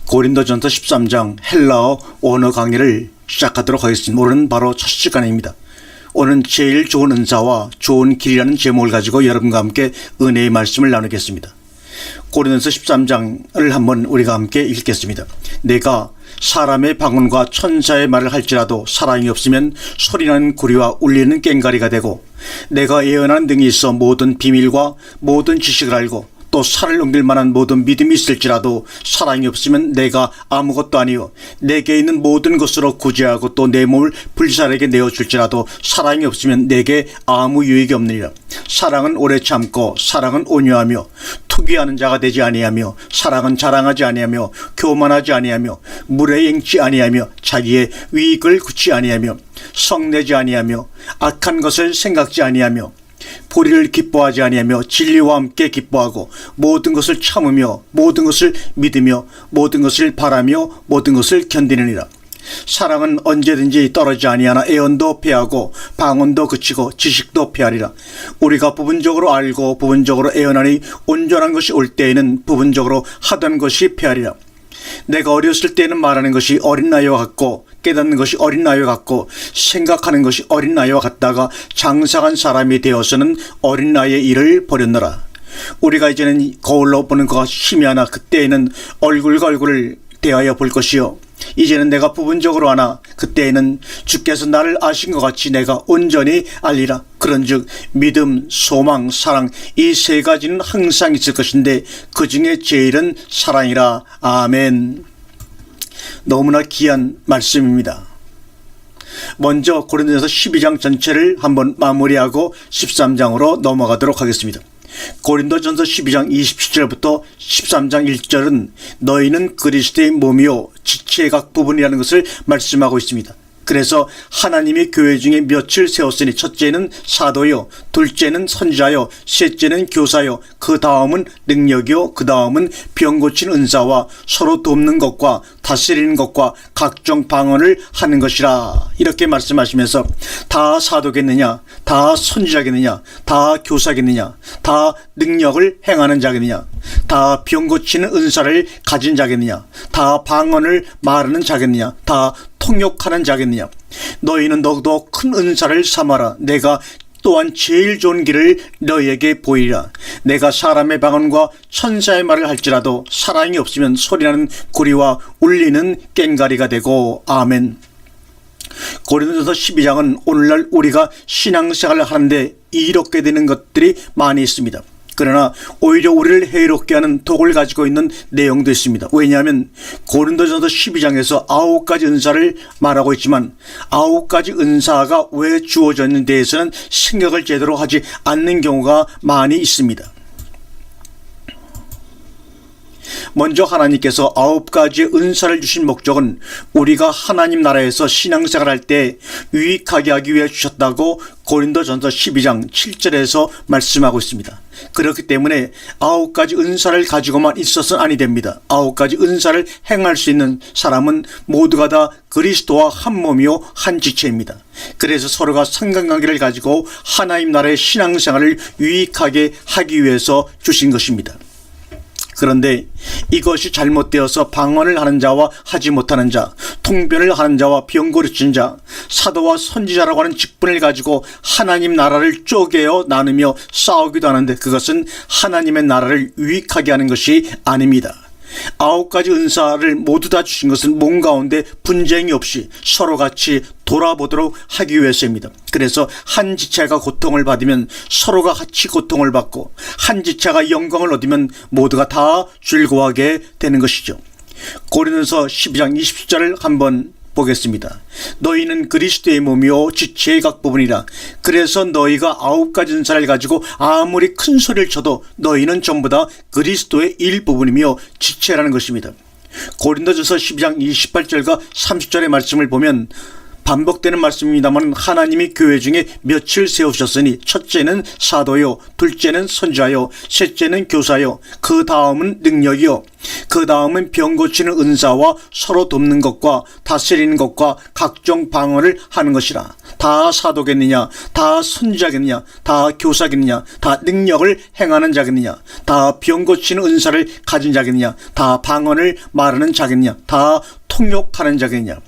고린도전서 13장 헬라어 원어 강의를 시작하도록 하겠습니다. 오늘은 바로 첫 시간입니다. 오늘은 제일 좋은 은사와 좋은 길이라는 제목을 가지고 여러분과 함께 은혜의 말씀을 나누겠습니다. 고린도전서 13장을 한번 우리가 함께 읽겠습니다. 내가 사람의 방언과 천사의 말을 할지라도 사랑이 없으면 소리나는 구리와 울리는 꽹과리가 되고, 내가 예언하는 등이 있어 모든 비밀과 모든 지식을 알고 또 산을 넘길 만한 모든 믿음이 있을지라도 사랑이 없으면 내가 아무것도 아니요 내게 있는 모든 것으로 구제하고 또 내 몸을 불살에게 내어줄지라도 사랑이 없으면 내게 아무 유익이 없느니라. 사랑은 오래 참고 사랑은 온유하며 투기하는 자가 되지 아니하며 사랑은 자랑하지 아니하며 교만하지 아니하며 물에 앵지 아니하며 자기의 위익을 굳지 아니하며 성내지 아니하며 악한 것을 생각지 아니하며 불의를 기뻐하지 아니하며 진리와 함께 기뻐하고 모든 것을 참으며 모든 것을 믿으며 모든 것을 바라며 모든 것을 견디느니라. 사랑은 언제든지 떨어지지 아니하나 애언도 패하고 방언도 그치고 지식도 패하리라. 우리가 부분적으로 알고 부분적으로 애언하니 온전한 것이 올 때에는 부분적으로 하던 것이 패하리라. 내가 어렸을 때는 말하는 것이 어린 나이와 같고 깨닫는 것이 어린 나이와 같고 생각하는 것이 어린 나이와 같다가 장성한 사람이 되어서는 어린 나이의 일을 버렸노라. 우리가 이제는 거울로 보는 것과 희미하나 그때에는 얼굴과 얼굴을 대하여 볼 것이요 이제는 내가 부분적으로 아나 그때에는 주께서 나를 아신 것 같이 내가 온전히 알리라. 그런즉 믿음, 소망, 사랑 이 세 가지는 항상 있을 것인데 그 중에 제일은 사랑이라. 아멘. 너무나 귀한 말씀입니다. 먼저 고린도전서 12장 전체를 한번 마무리하고 13장으로 넘어가도록 하겠습니다. 고린도전서 12장 27절부터 13장 1절은 너희는 그리스도의 몸이요 지체의 각 부분이라는 것을 말씀하고 있습니다. 그래서 하나님이 교회 중에 몇을 세웠으니 첫째는 사도요, 둘째는 선지자요, 셋째는 교사요, 그 다음은 능력이요, 그 다음은 병 고치는 은사와 서로 돕는 것과 다스리는 것과 각종 방언을 하는 것이라. 이렇게 말씀하시면서 다 사도겠느냐, 다 선지자겠느냐, 다 교사겠느냐, 다 능력을 행하는 자겠느냐, 다 병 고치는 은사를 가진 자겠느냐, 다 방언을 말하는 자겠느냐, 다 통역하는 자겠느냐. 너희는 너도 큰 은사를 삼아라. 내가 또한 제일 좋은 길을 너희에게 보이리라. 내가 사람의 방언과 천사의 말을 할지라도 사랑이 없으면 소리나는 구리와 울리는 꽹과리가 되고. 아멘. 고린도전서 12장은 오늘날 우리가 신앙생활을 하는데 이롭게 되는 것들이 많이 있습니다. 그러나 오히려 우리를 해롭게 하는 독을 가지고 있는 내용도 있습니다. 왜냐하면 고린도전서 12장에서 9가지 은사를 말하고 있지만 9가지 은사가 왜 주어졌는지에 대해서는 생각을 제대로 하지 않는 경우가 많이 있습니다. 먼저 하나님께서 9가지의 은사를 주신 목적은 우리가 하나님 나라에서 신앙생활 할 때 유익하게 하기 위해 주셨다고 고린도전서 12장 7절에서 말씀하고 있습니다. 그렇기 때문에 9가지 은사를 가지고만 있어서는 아니 됩니다. 9가지 은사를 행할 수 있는 사람은 모두가 다 그리스도와 한 몸이요 한 지체입니다. 그래서 서로가 상관관계를 가지고 하나님 나라의 신앙생활을 유익하게 하기 위해서 주신 것입니다. 그런데 이것이 잘못되어서 방언을 하는 자와 하지 못하는 자, 통변을 하는 자와 병 고치는 자, 사도와 선지자라고 하는 직분을 가지고 하나님 나라를 쪼개어 나누며 싸우기도 하는데 그것은 하나님의 나라를 유익하게 하는 것이 아닙니다. 9가지 은사를 모두 다 주신 것은 몸 가운데 분쟁이 없이 서로 같이 돌아보도록 하기 위해서입니다. 그래서 한 지체가 고통을 받으면 서로가 같이 고통을 받고 한 지체가 영광을 얻으면 모두가 다 즐거워하게 되는 것이죠. 고린도전서 12장 20절을 한번 보겠습니다. 너희는 그리스도의 몸이요 지체의 각 부분이라. 그래서 너희가 9가지 은사를 가지고 아무리 큰 소리를 쳐도 너희는 전부 다 그리스도의 일부분이며 지체라는 것입니다. 고린도전서 12장 28절과 30절의 말씀을 보면 반복되는 말씀입니다만 하나님이 교회 중에 며칠 세우셨으니 첫째는 사도요, 둘째는 선지자요, 셋째는 교사요, 그 다음은 능력이요, 그 다음은 병 고치는 은사와 서로 돕는 것과 다스리는 것과 각종 방언을 하는 것이라. 다 사도겠느냐, 다 선지자겠느냐, 다 교사겠느냐, 다 능력을 행하는 자겠느냐, 다 병 고치는 은사를 가진 자겠느냐, 다 방언을 말하는 자겠느냐, 다 통역하는 자겠느냐.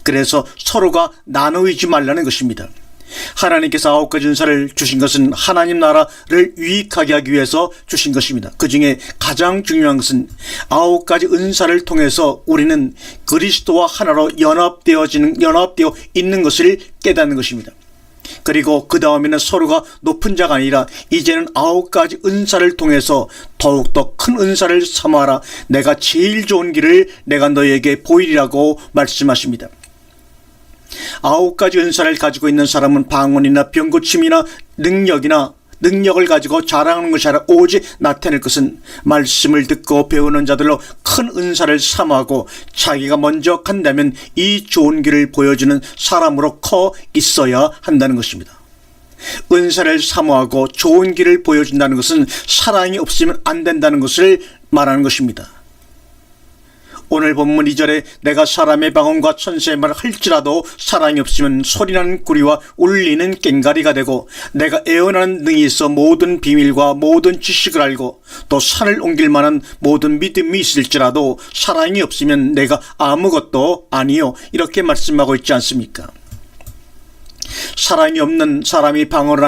그래서 서로가 나누지 말라는 것입니다. 하나님께서 9가지 은사를 주신 것은 하나님 나라를 유익하게 하기 위해서 주신 것입니다. 그 중에 가장 중요한 것은 9가지 은사를 통해서 우리는 그리스도와 하나로 연합되어 있는 것을 깨닫는 것입니다. 그리고 그 다음에는 서로가 높은 자가 아니라 이제는 9가지 은사를 통해서 더욱더 큰 은사를 삼아라. 내가 제일 좋은 길을 내가 너에게 보이리라고 말씀하십니다. 9가지 은사를 가지고 있는 사람은 방언이나 병고침이나 능력을 가지고 자랑하는 것이 아니라 오직 나타낼 것은 말씀을 듣고 배우는 자들로 큰 은사를 삼하고 자기가 먼저 간다면 이 좋은 길을 보여주는 사람으로 커 있어야 한다는 것입니다. 은사를 사모하고 좋은 길을 보여준다는 것은 사랑이 없으면 안 된다는 것을 말하는 것입니다. 오늘 본문 2절에 내가 사람의 방언과 천사의 말을 할지라도 사랑이 없으면 소리나는 구리와 울리는 꽹가리가 되고 내가 애원하는 능이 있어 모든 비밀과 모든 지식을 알고 또 산을 옮길 만한 모든 믿음이 있을지라도 사랑이 없으면 내가 아무것도 아니요, 이렇게 말씀하고 있지 않습니까? 사랑이 없는 사람이 방언을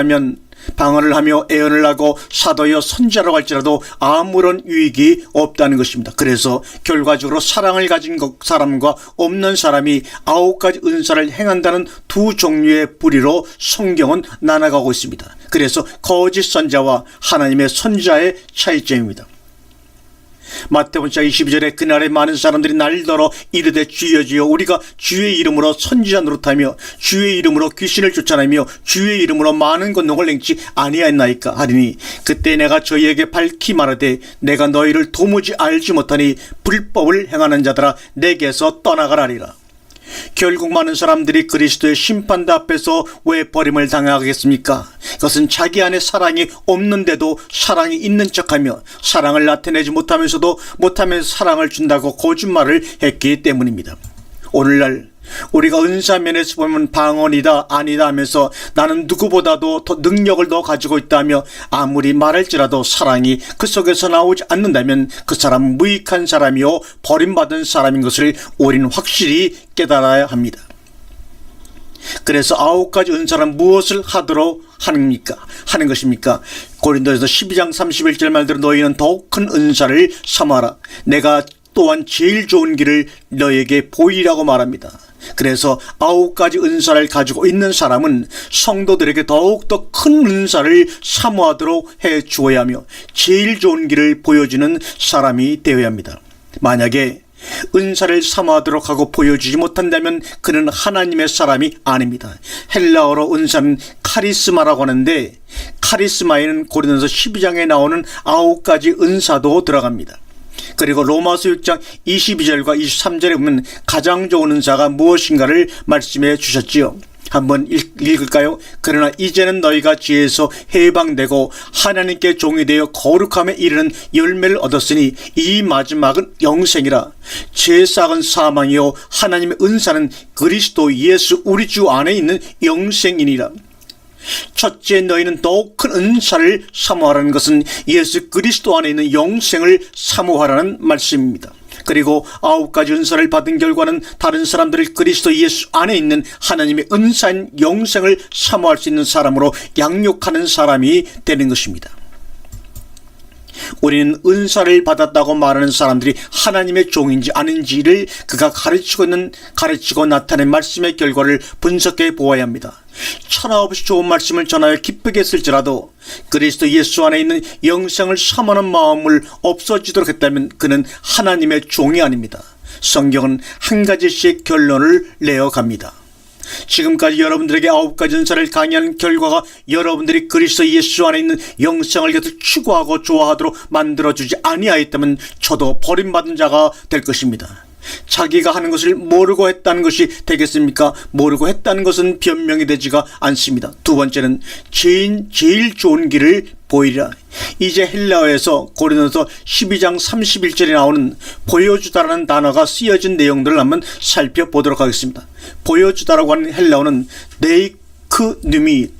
하며 애언을 하고 사도여 선지자라고 할지라도 아무런 유익이 없다는 것입니다. 그래서 결과적으로 사랑을 가진 사람과 없는 사람이 9가지 은사를 행한다는 두 종류의 부류로 성경은 나눠가고 있습니다. 그래서 거짓 선지자와 하나님의 선지자의 차이점입니다. 마태복음 22절에 그날에 많은 사람들이 날더러 이르되 주여 주여 우리가 주의 이름으로 선지자 노릇하며 주의 이름으로 귀신을 쫓아내며 주의 이름으로 많은 권능을 행치 아니하였나이까 하리니 그때 내가 저희에게 밝히 말하되 내가 너희를 도무지 알지 못하니 불법을 행하는 자들아 내게서 떠나가라리라. 결국 많은 사람들이 그리스도의 심판대 앞에서 왜 버림을 당하겠습니까? 그것은 자기 안에 사랑이 없는데도 사랑이 있는 척하며 사랑을 나타내지 못하면서 사랑을 준다고 거짓말을 했기 때문입니다. 오늘날 우리가 은사 면에서 보면 방언이다 아니다 하면서 나는 누구보다도 더 능력을 더 가지고 있다며 아무리 말할지라도 사랑이 그 속에서 나오지 않는다면 그 사람은 무익한 사람이요 버림받은 사람인 것을 우리는 확실히 깨달아야 합니다. 그래서 9가지 은사는 무엇을 하도록 하는 것입니까? 고린도에서 12장 31절 말대로 너희는 더욱 큰 은사를 삼아라. 내가 또한 제일 좋은 길을 너에게 보이라고 말합니다. 그래서 9가지 은사를 가지고 있는 사람은 성도들에게 더욱더 큰 은사를 사모하도록 해 주어야 하며 제일 좋은 길을 보여주는 사람이 되어야 합니다. 만약에 은사를 사모하도록 하고 보여주지 못한다면 그는 하나님의 사람이 아닙니다. 헬라어로 은사는 카리스마라고 하는데 카리스마에는 고린도서 12장에 나오는 9가지 은사도 들어갑니다. 그리고 로마서 6장 22절과 23절에 보면 가장 좋은 은사가 무엇인가를 말씀해 주셨지요. 한번 읽을까요? 그러나 이제는 너희가 지혜에서 해방되고 하나님께 종이 되어 거룩함에 이르는 열매를 얻었으니 이 마지막은 영생이라. 제사은 사망이요 하나님의 은사는 그리스도 예수 우리 주 안에 있는 영생이니라. 첫째, 너희는 더욱 큰 은사를 사모하라는 것은 예수 그리스도 안에 있는 영생을 사모하라는 말씀입니다. 그리고 9가지 은사를 받은 결과는 다른 사람들이 그리스도 예수 안에 있는 하나님의 은사인 영생을 사모할 수 있는 사람으로 양육하는 사람이 되는 것입니다. 우리는 은사를 받았다고 말하는 사람들이 하나님의 종인지 아닌지를 그가 가르치고 나타낸 말씀의 결과를 분석해 보아야 합니다. 천하없이 좋은 말씀을 전하여 기쁘게 했을지라도 그리스도 예수 안에 있는 영생을 사모하는 마음을 없어지도록 했다면 그는 하나님의 종이 아닙니다. 성경은 한 가지씩 결론을 내어갑니다. 지금까지 여러분들에게 9가지 은사를 강의한 결과가 여러분들이 그리스도 예수 안에 있는 영생을 계속 추구하고 좋아하도록 만들어주지 아니하였다면 저도 버림받은 자가 될 것입니다. 자기가 하는 것을 모르고 했다는 것이 되겠습니까? 모르고 했다는 것은 변명이 되지가 않습니다. 두 번째는 제일 좋은 길을 보이라. 이제 헬라어에서 고린도서 12장 31절에 나오는 보여주다라는 단어가 쓰여진 내용들을 한번 살펴보도록 하겠습니다. 보여주다라고 하는 헬라어는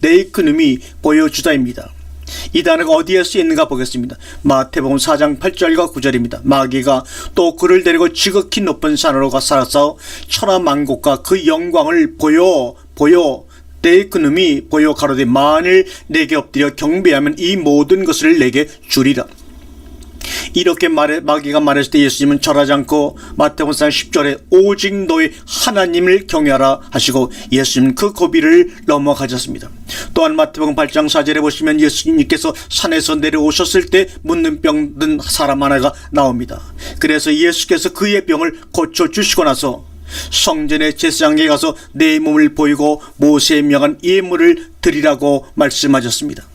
네이크누미 보여주다입니다. 이 단어가 어디에 쓰였는가 보겠습니다. 마태복음 4장 8절과 9절입니다. 마귀가 또 그를 데리고 지극히 높은 산으로 가서 천하만국과 그 영광을 보여 네이크누미 보여 가로되 만일 내게 엎드려 경배하면 이 모든 것을 내게 주리라. 이렇게 마귀가 말했을 때 예수님은 절하지 않고 마태복음 4장 10절에 오직 너희 하나님을 경외하라 하시고 예수님은 그 고비를 넘어가셨습니다. 또한 마태복음 8장 4절에 보시면 예수님께서 산에서 내려오셨을 때 문둥 병 든 사람 하나가 나옵니다. 그래서 예수께서 그의 병을 고쳐주시고 나서 성전의 제사장에게 가서 내 몸을 보이고 모세의 명한 예물을 드리라고 말씀하셨습니다.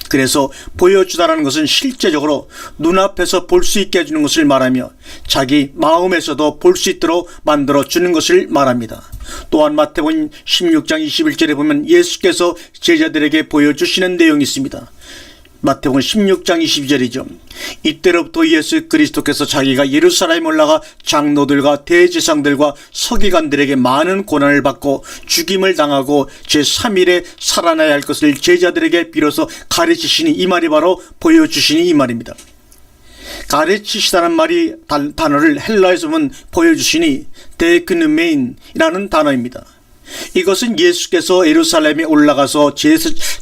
그래서 보여주다라는 것은 실제적으로 눈앞에서 볼 수 있게 해주는 것을 말하며 자기 마음에서도 볼 수 있도록 만들어주는 것을 말합니다. 또한 마태복음 16장 21절에 보면 예수께서 제자들에게 보여주시는 내용이 있습니다. 마태복음 16장 22절이죠. 이때로부터 예수 그리스도께서 자기가 예루살렘에 올라가 장로들과 대제사장들과 서기관들에게 많은 고난을 받고 죽임을 당하고 제3일에 살아나야 할 것을 제자들에게 비로소 가르치시니, 이 말이 바로 보여주시니 이 말입니다. 가르치시다는 말이 단어를 헬라에서 보면 보여주시니 데크누메인이라는 단어입니다. 이것은 예수께서 예루살렘에 올라가서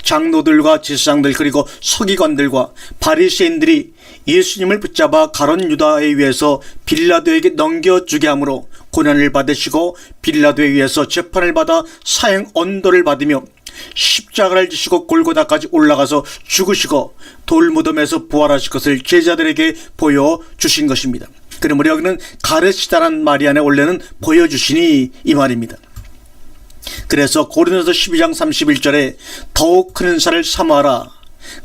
장로들과 제사장들 그리고 서기관들과 바리새인들이 예수님을 붙잡아 가룟 유다에 의해서 빌라도에게 넘겨주게 함으로 고난을 받으시고 빌라도에 의해서 재판을 받아 사형 언도를 받으며 십자가를 지시고 골고다까지 올라가서 죽으시고 돌무덤에서 부활하실 것을 제자들에게 보여주신 것입니다. 그러므로 여기는 가르치다란 말이 아니라 원래는 보여주시니 이 말입니다. 그래서 고린도서 12장 31절에 더욱 큰 은사를 사모하라.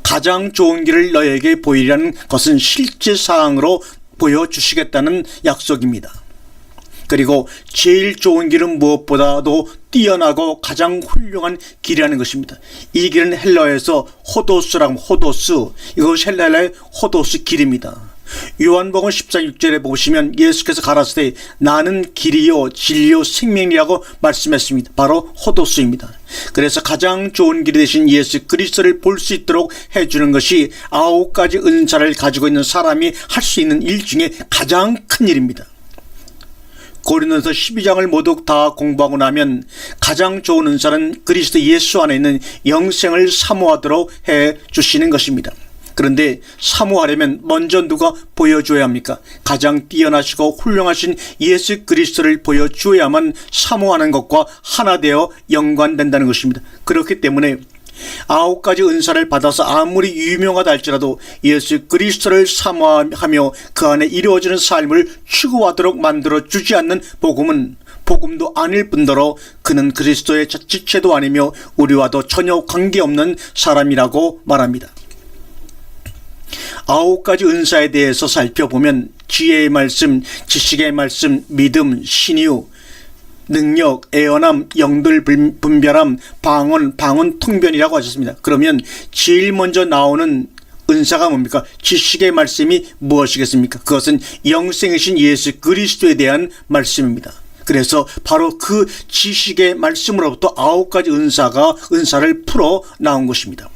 가장 좋은 길을 너에게 보이라는 것은 실제 사항으로 보여주시겠다는 약속입니다. 그리고 제일 좋은 길은 무엇보다도 뛰어나고 가장 훌륭한 길이라는 것입니다. 이 길은 헬라어에서 호도스, 이것이 헬라어의 호도스 길입니다. 요한복음 14:6절에 보시면 예수께서 가라사대 나는 길이요 진리요 생명이라고 말씀했습니다. 바로 호도스입니다. 그래서 가장 좋은 길이 되신 예수 그리스도를 볼 수 있도록 해주는 것이 9가지 은사를 가지고 있는 사람이 할 수 있는 일 중에 가장 큰 일입니다. 고린도서 12장을 모두 다 공부하고 나면 가장 좋은 은사는 그리스도 예수 안에 있는 영생을 사모하도록 해주시는 것입니다. 그런데 사모하려면 먼저 누가 보여줘야 합니까? 가장 뛰어나시고 훌륭하신 예수 그리스도를 보여주어야만 사모하는 것과 하나 되어 연관된다는 것입니다. 그렇기 때문에 9가지 은사를 받아서 아무리 유명하다 할지라도 예수 그리스도를 사모하며 그 안에 이루어지는 삶을 추구하도록 만들어주지 않는 복음도 아닐 뿐더러 그는 그리스도의 지체도 아니며 우리와도 전혀 관계없는 사람이라고 말합니다. 9가지 은사에 대해서 살펴보면 지혜의 말씀, 지식의 말씀, 믿음, 신유, 능력, 애원함, 영들 분별함, 방언 통변이라고 하셨습니다. 그러면 제일 먼저 나오는 은사가 뭡니까? 지식의 말씀이 무엇이겠습니까? 그것은 영생이신 예수 그리스도에 대한 말씀입니다. 그래서 바로 그 지식의 말씀으로부터 9가지 은사를 풀어 나온 것입니다.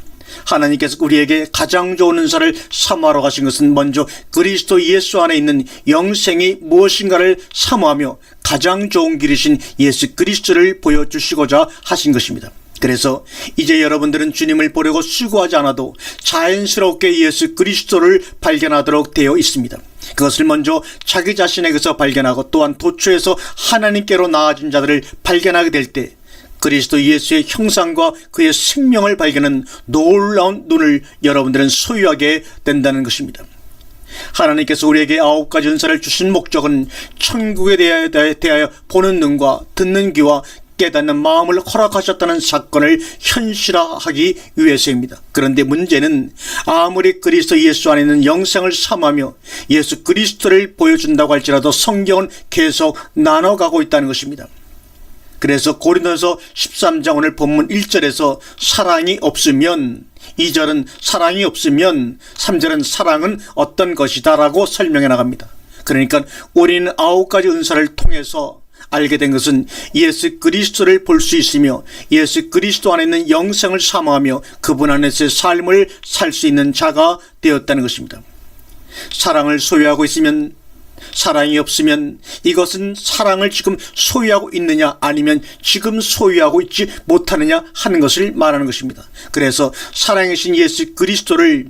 하나님께서 우리에게 가장 좋은 은사를 사모하러 가신 것은 먼저 그리스도 예수 안에 있는 영생이 무엇인가를 사모하며 가장 좋은 길이신 예수 그리스도를 보여주시고자 하신 것입니다. 그래서 이제 여러분들은 주님을 보려고 수고하지 않아도 자연스럽게 예수 그리스도를 발견하도록 되어 있습니다. 그것을 먼저 자기 자신에게서 발견하고 또한 도처에서 하나님께로 나아진 자들을 발견하게 될 때 그리스도 예수의 형상과 그의 생명을 발견하는 놀라운 눈을 여러분들은 소유하게 된다는 것입니다. 하나님께서 우리에게 9가지 은사를 주신 목적은 천국에 대하여 보는 눈과 듣는 귀와 깨닫는 마음을 허락하셨다는 사건을 현실화하기 위해서입니다. 그런데 문제는 아무리 그리스도 예수 안에 있는 영생을 삼하며 예수 그리스도를 보여준다고 할지라도 성경은 계속 나눠가고 있다는 것입니다. 그래서 고린도서 13장 오늘 본문 1절에서 사랑이 없으면, 2절은 사랑이 없으면, 3절은 사랑은 어떤 것이다 라고 설명해 나갑니다. 그러니까 우리는 9가지 은사를 통해서 알게 된 것은 예수 그리스도를 볼 수 있으며 예수 그리스도 안에 있는 영생을 사모하며 그분 안에서의 삶을 살 수 있는 자가 되었다는 것입니다. 사랑을 소유하고 있으면, 사랑이 없으면 이것은 사랑을 지금 소유하고 있느냐 아니면 지금 소유하고 있지 못하느냐 하는 것을 말하는 것입니다. 그래서 사랑이신 예수 그리스도를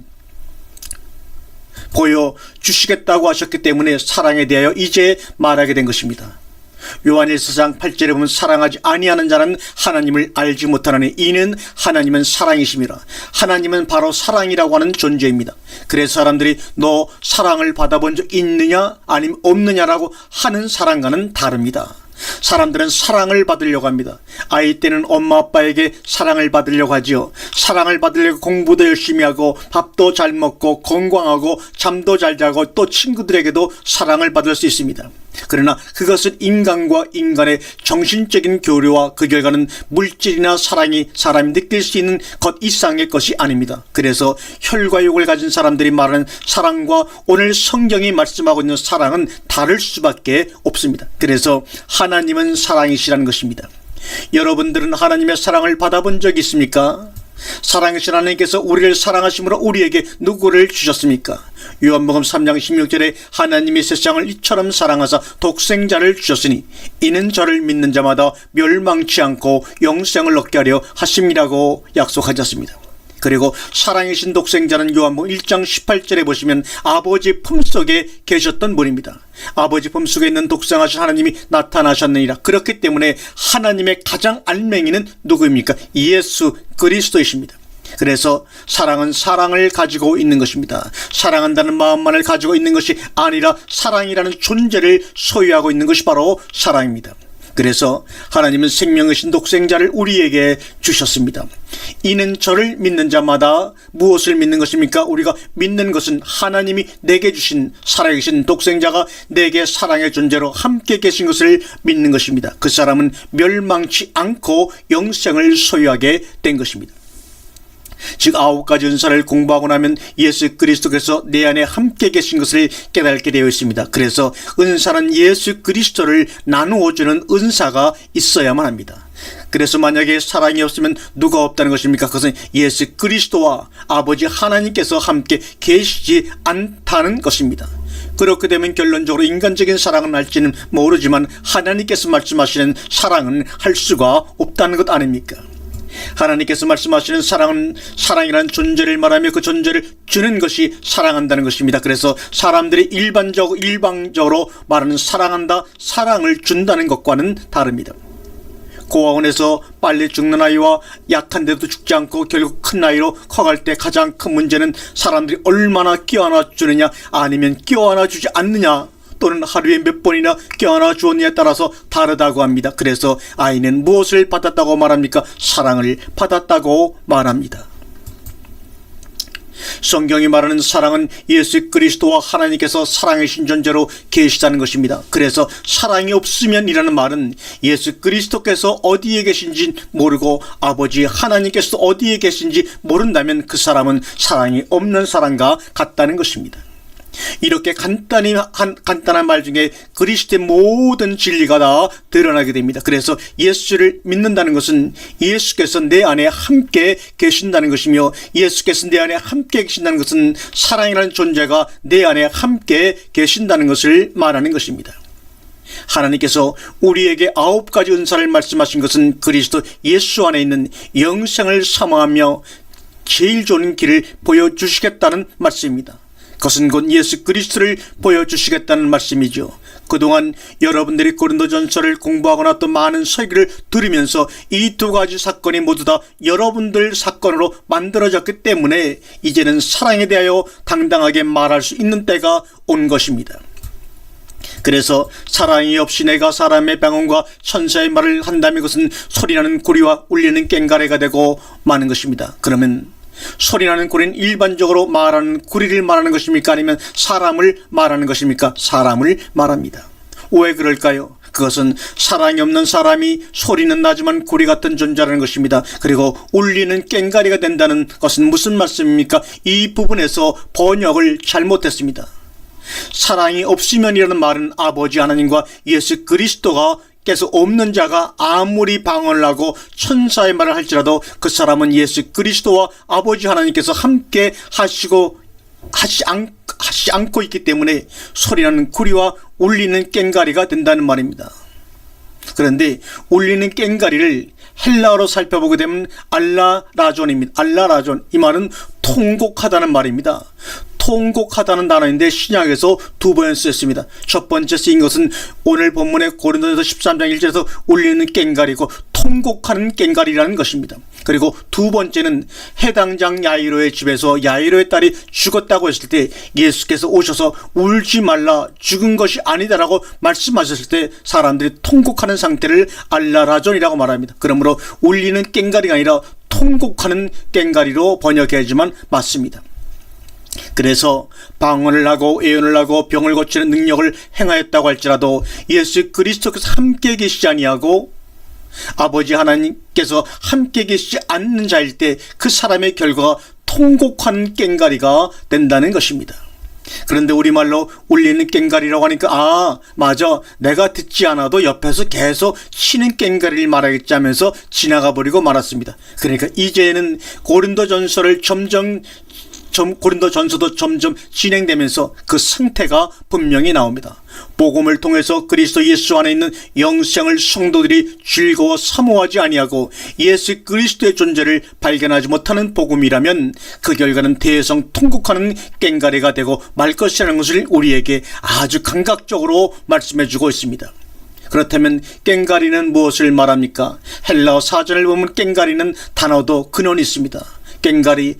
보여주시겠다고 하셨기 때문에 사랑에 대하여 이제 말하게 된 것입니다. 요한일서 8절에 보면 사랑하지 아니하는 자는 하나님을 알지 못하나니 이는 하나님은 사랑이심이라. 하나님은 바로 사랑이라고 하는 존재입니다. 그래서 사람들이 너 사랑을 받아본 적 있느냐 아니면 없느냐라고 하는 사랑과는 다릅니다. 사람들은 사랑을 받으려고 합니다. 아이 때는 엄마 아빠에게 사랑을 받으려고 하지요. 사랑을 받으려고 공부도 열심히 하고 밥도 잘 먹고 건강하고 잠도 잘 자고 또 친구들에게도 사랑을 받을 수 있습니다. 그러나 그것은 인간과 인간의 정신적인 교류와 그 결과는 물질이나 사랑이 사람이 느낄 수 있는 것 이상의 것이 아닙니다. 그래서 혈과 육을 가진 사람들이 말하는 사랑과 오늘 성경이 말씀하고 있는 사랑은 다를 수밖에 없습니다. 그래서 하나님은 사랑이시라는 것입니다. 여러분들은 하나님의 사랑을 받아본 적이 있습니까? 사랑이신 하나님께서 우리를 사랑하심으로 우리에게 누구를 주셨습니까? 요한복음 3장 16절에 하나님이 세상을 이처럼 사랑하사 독생자를 주셨으니 이는 저를 믿는 자마다 멸망치 않고 영생을 얻게 하려 하심이라고 약속하셨습니다. 그리고 사랑이신 독생자는 요한복음 1장 18절에 보시면 아버지 품속에 계셨던 분입니다. 아버지 품속에 있는 독생하신 하나님이 나타나셨느니라. 그렇기 때문에 하나님의 가장 알맹이는 누구입니까? 예수 그리스도이십니다. 그래서 사랑은 사랑을 가지고 있는 것입니다. 사랑한다는 마음만을 가지고 있는 것이 아니라 사랑이라는 존재를 소유하고 있는 것이 바로 사랑입니다. 그래서 하나님은 생명이신 독생자를 우리에게 주셨습니다. 이는 저를 믿는 자마다 무엇을 믿는 것입니까? 우리가 믿는 것은 하나님이 내게 주신 살아계신 독생자가 내게 사랑의 존재로 함께 계신 것을 믿는 것입니다. 그 사람은 멸망치 않고 영생을 소유하게 된 것입니다. 즉 9가지 은사를 공부하고 나면 예수 그리스도께서 내 안에 함께 계신 것을 깨닫게 되어 있습니다. 그래서 은사는 예수 그리스도를 나누어주는 은사가 있어야만 합니다. 그래서 만약에 사랑이 없으면 누가 없다는 것입니까? 그것은 예수 그리스도와 아버지 하나님께서 함께 계시지 않다는 것입니다. 그렇게 되면 결론적으로 인간적인 사랑은 할지는 모르지만 하나님께서 말씀하시는 사랑은 할 수가 없다는 것 아닙니까? 하나님께서 말씀하시는 사랑은 사랑이라는 존재를 말하며 그 존재를 주는 것이 사랑한다는 것입니다. 그래서 사람들이 일방적으로 말하는 사랑한다, 사랑을 준다는 것과는 다릅니다. 고아원에서 빨리 죽는 아이와 약한데도 죽지 않고 결국 큰 아이로 커갈 때 가장 큰 문제는 사람들이 얼마나 껴안아 주느냐 아니면 껴안아 주지 않느냐 또는 하루에 몇 번이나 껴안아 주었느냐에 따라서 다르다고 합니다. 그래서 아이는 무엇을 받았다고 말합니까? 사랑을 받았다고 말합니다. 성경이 말하는 사랑은 예수 그리스도와 하나님께서 사랑이신 존재로 계시다는 것입니다. 그래서 사랑이 없으면 이라는 말은 예수 그리스도께서 어디에 계신지 모르고 아버지 하나님께서 어디에 계신지 모른다면 그 사람은 사랑이 없는 사람과 같다는 것입니다. 이렇게 간단한 말 중에 그리스도의 모든 진리가 다 드러나게 됩니다. 그래서 예수를 믿는다는 것은 예수께서 내 안에 함께 계신다는 것이며 예수께서 내 안에 함께 계신다는 것은 사랑이라는 존재가 내 안에 함께 계신다는 것을 말하는 것입니다. 하나님께서 우리에게 9가지 은사를 말씀하신 것은 그리스도 예수 안에 있는 영생을 사모하며 제일 좋은 길을 보여주시겠다는 말씀입니다. 그것은 곧 예수 그리스도를 보여주시겠다는 말씀이죠. 그동안 여러분들이 고린도전서를 공부하거나 또 많은 설교를 들으면서 이 2가지 사건이 모두 다 여러분들 사건으로 만들어졌기 때문에 이제는 사랑에 대하여 당당하게 말할 수 있는 때가 온 것입니다. 그래서 사랑이 없이 내가 사람의 방언과 천사의 말을 한다면 그것은 소리나는 구리와 울리는 꽹과리가 되고 마는 것입니다. 그러면 소리나는 구리는 일반적으로 말하는 구리를 말하는 것입니까? 아니면 사람을 말하는 것입니까? 사람을 말합니다. 왜 그럴까요? 그것은 사랑이 없는 사람이 소리는 나지만 구리 같은 존재라는 것입니다. 그리고 울리는 꽹과리가 된다는 것은 무슨 말씀입니까? 이 부분에서 번역을 잘못했습니다. 사랑이 없으면이라는 말은 아버지 하나님과 예수 그리스도가 께서 없는 자가 아무리 방언을 하고 천사의 말을 할지라도 그 사람은 예수 그리스도와 아버지 하나님께서 함께 하시지 않고 있기 때문에 소리나는 구리와 울리는 꽹과리가 된다는 말입니다. 그런데 울리는 꽹과리를 헬라어로 살펴보게 되면 알라라존입니다. 알라라존, 이 말은 통곡하다는 말입니다. 통곡하다는 단어인데 신약에서 두 번 쓰였습니다. 첫 번째 쓰인 것은 오늘 본문의 고린도전서 13장 1절에서 울리는 꽹과리고 통곡하는 꽹과리라는 것입니다. 그리고 두 번째는 해당장 야이로의 집에서 야이로의 딸이 죽었다고 했을 때 예수께서 오셔서 울지 말라, 죽은 것이 아니다라고 말씀하셨을 때 사람들이 통곡하는 상태를 알라라존이라고 말합니다. 그러므로 울리는 꽹과리가 아니라 통곡하는 꽹과리로 번역해야지만 맞습니다. 그래서 방언을 하고 예언을 하고 병을 고치는 능력을 행하였다고 할지라도 예수 그리스도께서 함께 계시지 아니하고 아버지 하나님께서 함께 계시지 않는 자일 때 그 사람의 결과가 통곡하는 꽹과리가 된다는 것입니다. 그런데 우리말로 울리는 꽹과리라고 하니까 맞아, 내가 듣지 않아도 옆에서 계속 치는 꽹과리를 말하겠지 하면서 지나가 버리고 말았습니다. 그러니까 이제는 고린도전서도 점점 진행되면서 그 상태가 분명히 나옵니다. 복음을 통해서 그리스도 예수 안에 있는 영생을 성도들이 즐거워 사모하지 아니하고 예수 그리스도의 존재를 발견하지 못하는 복음이라면 그 결과는 대성 통곡하는 꽹과리가 되고 말 것이라는 것을 우리에게 아주 감각적으로 말씀해 주고 있습니다. 그렇다면 꽹과리는 무엇을 말합니까? 헬라어 사전을 보면 꽹과리는 단어도 근원이 있습니다. 꽹과리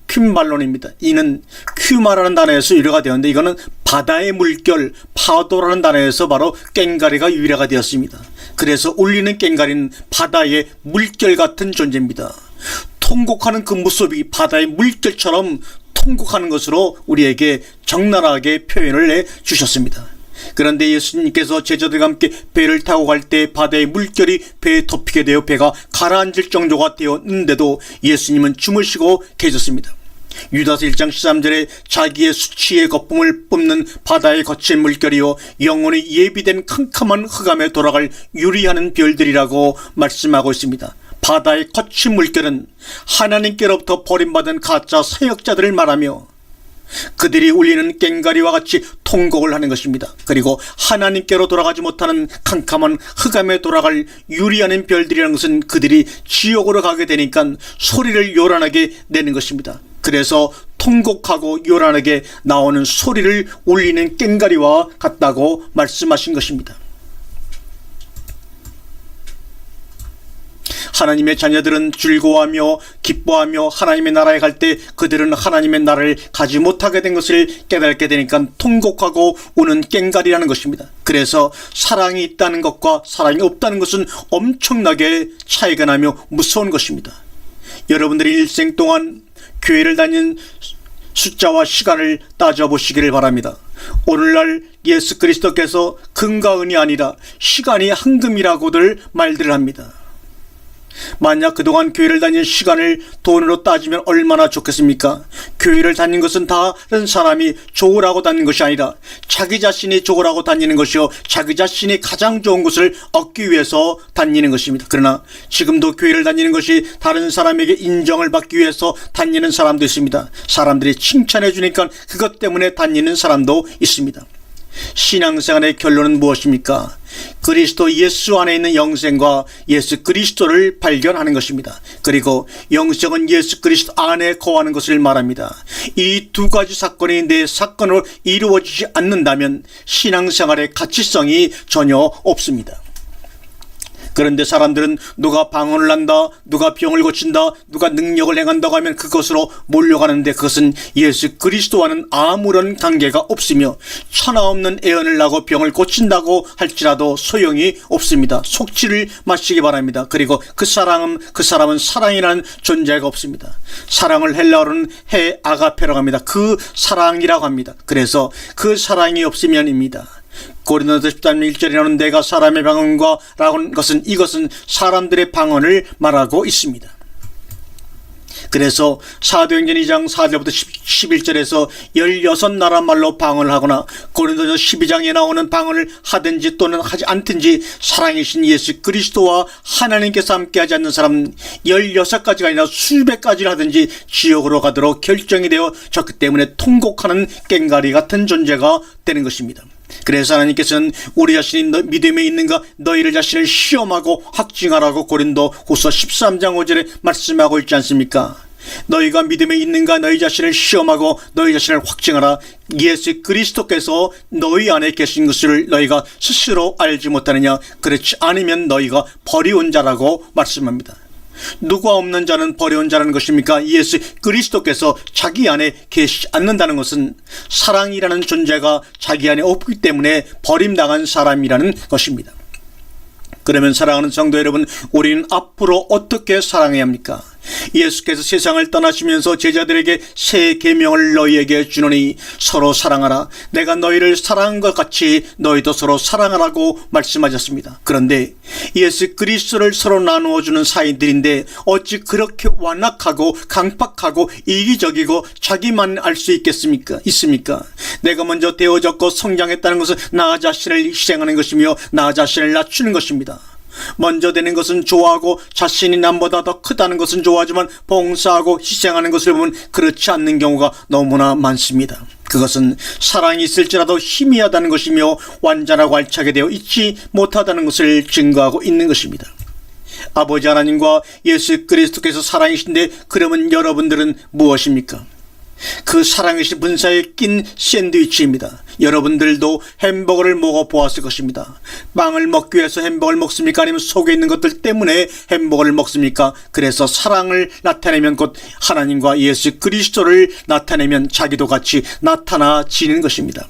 큼발론입니다. 이는 큐마라는 단어에서 유래가 되었는데 이거는 바다의 물결, 파도라는 단어에서 바로 꽹과리가 유래가 되었습니다. 그래서 울리는 꽹과리는 바다의 물결 같은 존재입니다. 통곡하는 그 모습이 바다의 물결처럼 통곡하는 것으로 우리에게 적나라하게 표현을 해 주셨습니다. 그런데 예수님께서 제자들과 함께 배를 타고 갈 때 바다의 물결이 배에 덮이게 되어 배가 가라앉을 정도가 되었는데도 예수님은 주무시고 계셨습니다. 유다서 1장 13절에 자기의 수치의 거품을 뿜는 바다의 거친 물결이요 영원히 예비된 캄캄한 흑암에 돌아갈 유리하는 별들이라고 말씀하고 있습니다. 바다의 거친 물결은 하나님께로부터 버림받은 가짜 사역자들을 말하며 그들이 울리는 꽹과리와 같이 통곡을 하는 것입니다. 그리고 하나님께로 돌아가지 못하는 캄캄한 흑암에 돌아갈 유리하는 별들이라는 것은 그들이 지옥으로 가게 되니까 소리를 요란하게 내는 것입니다. 그래서 통곡하고 요란하게 나오는 소리를 울리는 꽹과리와 같다고 말씀하신 것입니다. 하나님의 자녀들은 즐거워하며 기뻐하며 하나님의 나라에 갈 때 그들은 하나님의 나라를 가지 못하게 된 것을 깨닫게 되니까 통곡하고 우는 꽹과리라는 것입니다. 그래서 사랑이 있다는 것과 사랑이 없다는 것은 엄청나게 차이가 나며 무서운 것입니다. 여러분들이 일생 동안 교회를 다닌 숫자와 시간을 따져보시기를 바랍니다. 오늘날 예수 그리스도께서 금과 은이 아니라 시간이 황금이라고들 말들을 합니다. 만약 그동안 교회를 다닌 시간을 돈으로 따지면 얼마나 좋겠습니까? 교회를 다닌 것은 다른 사람이 좋으라고 다니는 것이 아니라 자기 자신이 좋으라고 다니는 것이요 자기 자신이 가장 좋은 것을 얻기 위해서 다니는 것입니다. 그러나 지금도 교회를 다니는 것이 다른 사람에게 인정을 받기 위해서 다니는 사람도 있습니다. 사람들이 칭찬해 주니까 그것 때문에 다니는 사람도 있습니다. 신앙생활의 결론은 무엇입니까? 그리스도 예수 안에 있는 영생과 예수 그리스도를 발견하는 것입니다. 그리고 영생은 예수 그리스도 안에 거하는 것을 말합니다. 이 두 가지 사건이 내 사건으로 이루어지지 않는다면 신앙생활의 가치성이 전혀 없습니다. 그런데 사람들은 누가 방언을 한다, 누가 병을 고친다, 누가 능력을 행한다고 하면 그것으로 몰려가는데 그것은 예수 그리스도와는 아무런 관계가 없으며 천하 없는 애언을 하고 병을 고친다고 할지라도 소용이 없습니다. 속지를 마시기 바랍니다. 그리고 그 사람은 사랑이라는 존재가 없습니다. 사랑을 헬라어로는 헤 아가페라고 합니다. 그 사랑이라고 합니다. 그래서 그 사랑이 없으면입니다. 고린도서 13장 1절에 나오는 내가 사람의 방언과 라고 하는 것은 이것은 사람들의 방언을 말하고 있습니다. 그래서 사도행전 2장 4절부터 11절에서 16나라 말로 방언을 하거나 고린도서 12장에 나오는 방언을 하든지 또는 하지 않든지 사랑이신 예수 그리스도와 하나님께서 함께하지 않는 사람은 16가지가 아니라 수백 가지를 하든지 지옥으로 가도록 결정이 되어졌기 때문에 통곡하는 꽹과리 같은 존재가 되는 것입니다. 그래서 하나님께서는 우리 자신이 믿음에 있는가 너희를 자신을 시험하고 확증하라고 고린도후서 13장 5절에 말씀하고 있지 않습니까? 너희가 믿음에 있는가 너희 자신을 시험하고 너희 자신을 확증하라. 예수 그리스도께서 너희 안에 계신 것을 너희가 스스로 알지 못하느냐? 그렇지 않으면 너희가 버리온 자라고 말씀합니다. 누가 없는 자는 버려온 자라는 것입니까? 예수 그리스도께서 자기 안에 계시지 않는다는 것은 사랑이라는 존재가 자기 안에 없기 때문에 버림당한 사람이라는 것입니다. 그러면 사랑하는 성도 여러분, 우리는 앞으로 어떻게 사랑해야 합니까? 예수께서 세상을 떠나시면서 제자들에게 새 계명을 너희에게 주노니 서로 사랑하라. 내가 너희를 사랑한 것 같이 너희도 서로 사랑하라고 말씀하셨습니다. 그런데 예수 그리스도를 서로 나누어주는 사이들인데 어찌 그렇게 완악하고 강팍하고 이기적이고 자기만 알 수 있습니까? 내가 먼저 되어졌고 성장했다는 것은 나 자신을 희생하는 것이며 나 자신을 낮추는 것입니다. 먼저 되는 것은 좋아하고 자신이 남보다 더 크다는 것은 좋아하지만 봉사하고 희생하는 것을 보면 그렇지 않는 경우가 너무나 많습니다. 그것은 사랑이 있을지라도 희미하다는 것이며 완전하고 알차게 되어 있지 못하다는 것을 증거하고 있는 것입니다. 아버지 하나님과 예수 그리스도께서 사랑이신데 그러면 여러분들은 무엇입니까? 그 사랑이신 분사에 낀 샌드위치입니다. 여러분들도 햄버거를 먹어보았을 것입니다. 빵을 먹기 위해서 햄버거를 먹습니까? 아니면 속에 있는 것들 때문에 햄버거를 먹습니까? 그래서 사랑을 나타내면 곧 하나님과 예수 그리스도를 나타내면 자기도 같이 나타나지는 것입니다.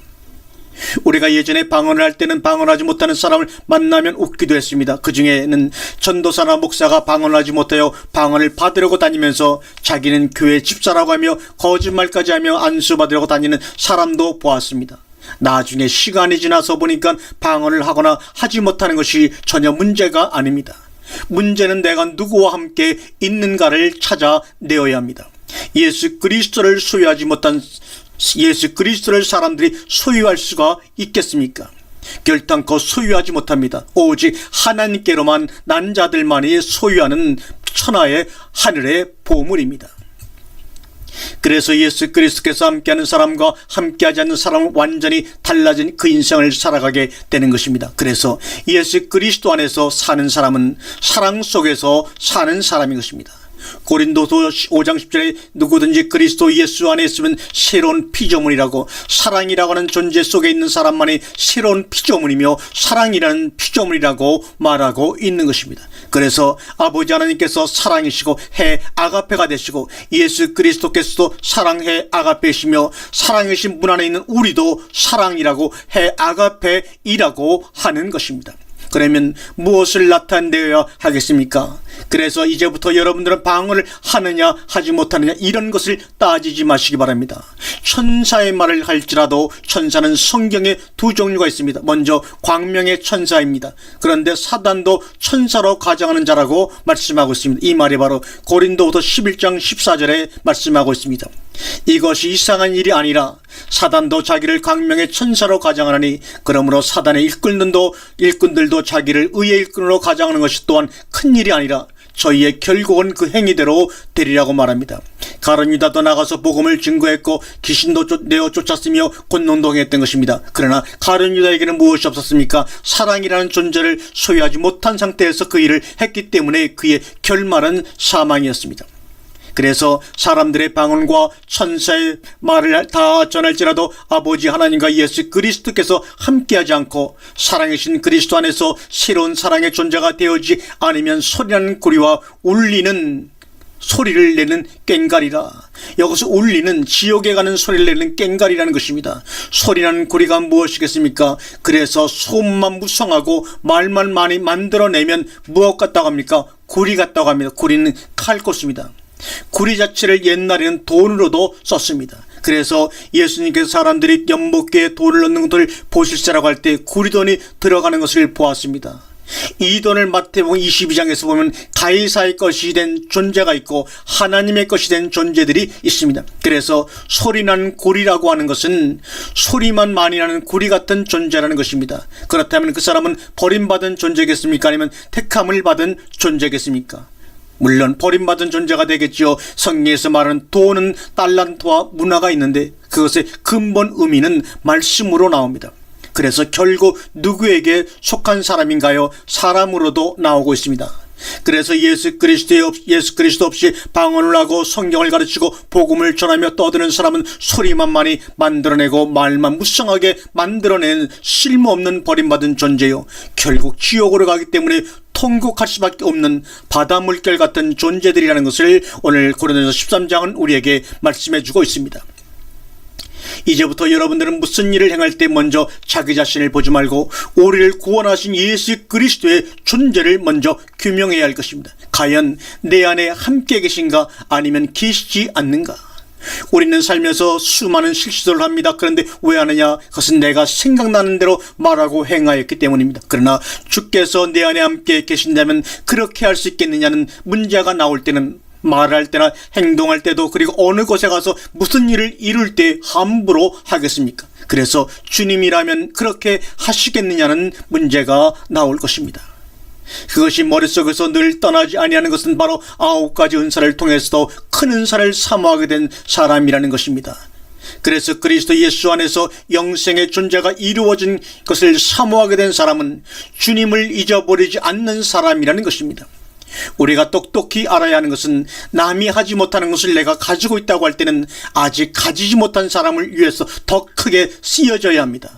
우리가 예전에 방언을 할 때는 방언하지 못하는 사람을 만나면 웃기도 했습니다. 그 중에는 전도사나 목사가 방언을 하지 못하여 방언을 받으려고 다니면서 자기는 교회 집사라고 하며 거짓말까지 하며 안수받으려고 다니는 사람도 보았습니다. 나중에 시간이 지나서 보니까 방언을 하거나 하지 못하는 것이 전혀 문제가 아닙니다. 문제는 내가 누구와 함께 있는가를 찾아내어야 합니다. 예수 그리스도를 소유하지 못한 예수 그리스도를 사람들이 소유할 수가 있겠습니까? 결단코 소유하지 못합니다. 오직 하나님께로만 난 자들만이 소유하는 천하의 하늘의 보물입니다. 그래서 예수 그리스도께서 함께하는 사람과 함께하지 않는 사람은 완전히 달라진 그 인생을 살아가게 되는 것입니다. 그래서 예수 그리스도 안에서 사는 사람은 사랑 속에서 사는 사람인 것입니다. 고린도서 5장 10절에 누구든지 그리스도 예수 안에 있으면 새로운 피조물이라고, 사랑이라고 하는 존재 속에 있는 사람만이 새로운 피조물이며 사랑이라는 피조물이라고 말하고 있는 것입니다. 그래서 아버지 하나님께서 사랑이시고 해 아가페가 되시고 예수 그리스도께서도 사랑해 아가페이시며 사랑이신 분 안에 있는 우리도 사랑이라고 해 아가페이라고 하는 것입니다. 그러면 무엇을 나타내야 하겠습니까? 그래서 이제부터 여러분들은 방언을 하느냐 하지 못하느냐 이런 것을 따지지 마시기 바랍니다. 천사의 말을 할지라도 천사는 성경에 두 종류가 있습니다. 먼저 광명의 천사입니다. 그런데 사단도 천사로 가정하는 자라고 말씀하고 있습니다. 이 말이 바로 고린도후서 11장 14절에 말씀하고 있습니다. 이것이 이상한 일이 아니라 사단도 자기를 광명의 천사로 가정하나니 그러므로 사단의 일꾼들도 자기를 의의 일꾼으로 가정하는 것이 또한 큰 일이 아니라 저희의 결국은 그 행위대로 되리라고 말합니다. 가룟 유다도 나가서 복음을 증거했고 귀신도 내어 쫓았으며 권능도 행했던 것입니다. 그러나 가룟 유다에게는 무엇이 없었습니까? 사랑이라는 존재를 소유하지 못한 상태에서 그 일을 했기 때문에 그의 결말은 사망이었습니다. 그래서 사람들의 방언과 천사의 말을 다 전할지라도 아버지 하나님과 예수 그리스도께서 함께하지 않고 사랑이신 그리스도 안에서 새로운 사랑의 존재가 되어지 않으면 소리나는 구리와 울리는 소리를 내는 꽹과리라. 여기서 울리는 지옥에 가는 소리를 내는 꽹과리라는 것입니다. 소리나는 구리가 무엇이겠습니까? 그래서 소음만 무성하고 말만 많이 만들어내면 무엇 같다고 합니까? 구리 같다고 합니다. 구리는 칼꽃입니다. 구리 자체를 옛날에는 돈으로도 썼습니다. 그래서 예수님께서 사람들이 연못교에 돈을 넣는 것을 보실세라고 할 때 구리돈이 들어가는 것을 보았습니다. 이 돈을 마태복음 22장에서 보면 가이사의 것이 된 존재가 있고 하나님의 것이 된 존재들이 있습니다. 그래서 소리나는 구리라고 하는 것은 소리만 많이 나는 구리 같은 존재라는 것입니다. 그렇다면 그 사람은 버림받은 존재겠습니까? 아니면 택함을 받은 존재겠습니까? 물론 버림받은 존재가 되겠지요. 성경에서 말하는 돈은 달란트와 문화가 있는데 그것의 근본 의미는 말씀으로 나옵니다. 그래서 결국 누구에게 속한 사람인가요? 사람으로도 나오고 있습니다. 그래서 예수 그리스도 없이 방언을 하고 성경을 가르치고 복음을 전하며 떠드는 사람은 소리만 많이 만들어내고 말만 무성하게 만들어낸 쓸모없는 버림받은 존재요. 결국 지옥으로 가기 때문에 통곡할 수밖에 없는 바다물결 같은 존재들이라는 것을 오늘 고린도서 13장은 우리에게 말씀해 주고 있습니다. 이제부터 여러분들은 무슨 일을 행할 때 먼저 자기 자신을 보지 말고 우리를 구원하신 예수 그리스도의 존재를 먼저 규명해야 할 것입니다. 과연 내 안에 함께 계신가 아니면 계시지 않는가? 우리는 살면서 수많은 실수를 합니다. 그런데 왜 하느냐? 그것은 내가 생각나는 대로 말하고 행하였기 때문입니다. 그러나 주께서 내 안에 함께 계신다면 그렇게 할 수 있겠느냐는 문제가 나올 때는 말할 때나 행동할 때도 그리고 어느 곳에 가서 무슨 일을 이룰 때 함부로 하겠습니까? 그래서 주님이라면 그렇게 하시겠느냐는 문제가 나올 것입니다. 그것이 머릿속에서 늘 떠나지 아니하는 것은 바로 9가지 은사를 통해서도 큰 은사를 사모하게 된 사람이라는 것입니다. 그래서 그리스도 예수 안에서 영생의 존재가 이루어진 것을 사모하게 된 사람은 주님을 잊어버리지 않는 사람이라는 것입니다. 우리가 똑똑히 알아야 하는 것은 남이 하지 못하는 것을 내가 가지고 있다고 할 때는 아직 가지지 못한 사람을 위해서 더 크게 쓰여져야 합니다.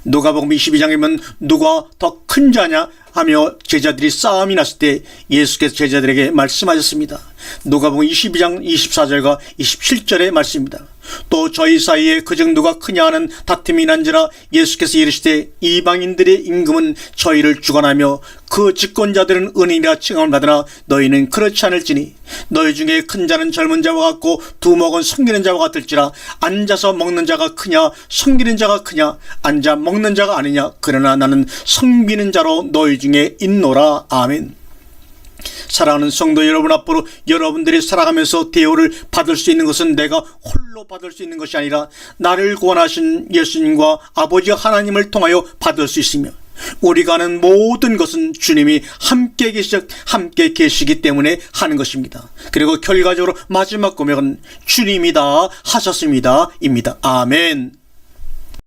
누가복음 22장이면 누가 더 큰 자냐 하며 제자들이 싸움이 났을 때 예수께서 제자들에게 말씀하셨습니다. 누가복음 22장 24절과 27절의 말씀입니다. 또 저희 사이에 그중 누가 크냐 하는 다툼이 난지라 예수께서 이르시되 이방인들의 임금은 저희를 주관하며 그 집권자들은 은인이라 칭함을 받으나 너희는 그렇지 않을지니 너희 중에 큰 자는 젊은 자와 같고 두목은 섬기는 자와 같을지라 앉아서 먹는 자가 크냐 섬기는 자가 크냐 앉아 먹는 자가 아니냐 그러나 나는 섬기는 자로 너희 중에 있노라. 아멘. 사랑하는 성도 여러분, 앞으로 여러분들이 살아가면서 대우를 받을 수 있는 것은 내가 홀로 받을 수 있는 것이 아니라 나를 구원하신 예수님과 아버지 하나님을 통하여 받을 수 있으며 우리가 하는 모든 것은 주님이 함께 계시기 때문에 하는 것입니다. 그리고 결과적으로 마지막 고백은 주님이 다 하셨습니다 입니다. 아멘.